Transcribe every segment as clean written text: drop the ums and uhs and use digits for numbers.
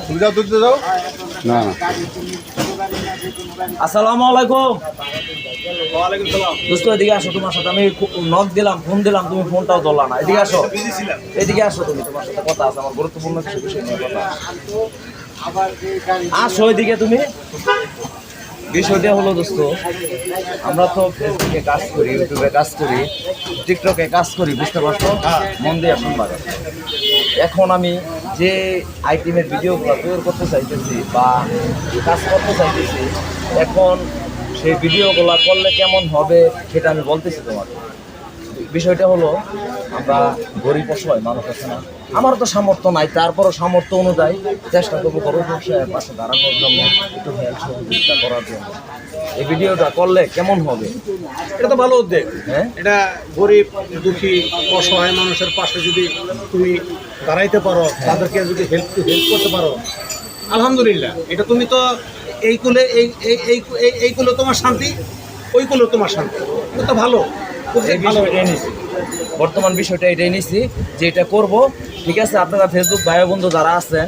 তুমি যাও তুলতে যাও না। আসসালামু আলাইকুম। দোস্ত এদিকে আসো, তোমার সাথে আমি নক দিলাম, ফোন দিলাম, তুমি ফোনটাও ধরলা না। এদিকে আসো, এদিকে আসো, তুমি তোমার সাথে কথা আছে, আমার গুরুত্বপূর্ণ কিছু বিষয় নিয়ে কথা আসো এদিকে তুমি। বিষয়টা হলো দোস্ত, আমরা তো ফেসবুকে কাজ করি, ইউটিউবে কাজ করি, টিকটকে কাজ করি, বুঝতে পারছো? মন দিয়ে শুনবার। এখন আমি যে আইটেমের ভিডিওগুলো তৈরি করতে চাইতেছি বা কাজ করতে চাইতেছি, এখন সেই ভিডিওগুলো করলে কেমন হবে সেটা আমি বলতেছি তোমাকে। বিষয়টা হলো, আমরা গরিব অসহায় মানুষ আছে না, আমারও তো সামর্থ্য নাই, তারপরও সামর্থ্য অনুযায়ী চেষ্টা করবো গরিব অসহায়ের পাশে দাঁড়ানোর জন্য, একটু হেল্প সহযোগিতা করার জন্য। এই ভিডিওটা করলে কেমন হবে? এটা তো ভালো উদ্যোগ। হ্যাঁ, এটা গরিব দুঃখী অসহায় মানুষের পাশে যদি তুমি দাঁড়াইতে পারো, তাদেরকে যদি হেল্প করতে পারো, আলহামদুলিল্লাহ। এটা তুমি তো এই কুলে এই কুলে তোমার শান্তি, ওই কুলে তোমার শান্তি। এটা তো ভালো। এই বিষয়টাই নিছি, বর্তমান বিষয়টা এটাই নিছি যে এটা করবো। ঠিক আছে, আপনারা ফেসবুক ভাই বন্ধু যারা আছেন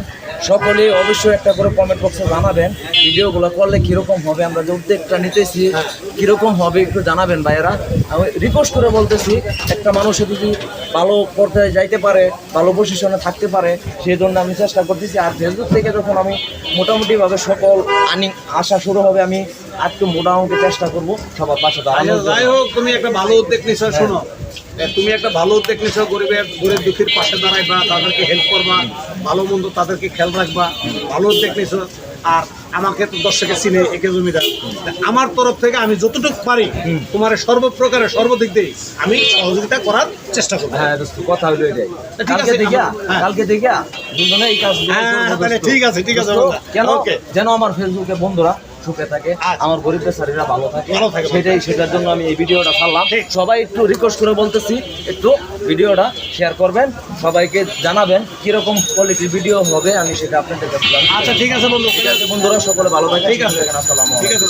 সকলেই অবশ্যই একটা করে কমেন্ট বক্সে জানাবেন ভিডিওগুলো করলে কীরকম হবে, আমরা যে উদ্যোগটা নিতেছি কীরকম হবে একটু জানাবেন ভাইয়েরা। আমি রিকোয়েস্ট করে বলতেছি, একটা মানুষের যদি ভালো করতে যাইতে পারে, ভালো পজিশনে থাকতে পারে, সেই জন্য আমি চেষ্টা করতেছি। আর ফেসবুক থেকে যখন আমি মোটামুটিভাবে সকল আসা শুরু হবে, আমি একটু মোটামুটি চেষ্টা করবো সবার পাশে দাঁড়ানোর। যাই হোক, তুমি একটা ভালো উদ্যোগ নিছো। শোনো, তুমি একটা ভালো উদ্যোগ নিছো, গরিব দুঃখীর পাশে দাঁড়াইবা, তাদেরকে হেল্প করবা, ভালো মন্দ তাদেরকে খেয়াল রাখবা, ভালো উদ্যোগ নিছো। আর আমাকে তো দর্শকে চিনে একে জমিদার, আমার তরফ থেকে আমি যতটুকু পারি তোমার সর্বপ্রকারের সর্বদিক দিয়ে আমি সহযোগিতা করার চেষ্টা করবো। হ্যাঁ দোস্ত, কথা হইলো এটাই। ঠিক আছে, কালকে দেখিয়া দুজনে এই কাজ। ঠিক আছে, ঠিক আছে। কেন যেন আমার ফেসবুকে বন্ধুরা সুখে থাকে, আমার গরিব বেচারীরা ভালো থাকে, সেটার জন্য আমি এই ভিডিওটা ছাড়লাম। সবাই একটু রিকোয়েস্ট করে বলতেছি, একটু ভিডিওটা শেয়ার করবেন, সবাইকে জানাবেন কিরকম কোয়ালিটির ভিডিও হবে, আমি সেটা আপনাদের কাছে। আচ্ছা, ঠিক আছে বন্ধু। বন্ধুরা সকলে ভালো থাকে। ঠিক আছে, আসসালামু আলাইকুম। ঠিক আছে।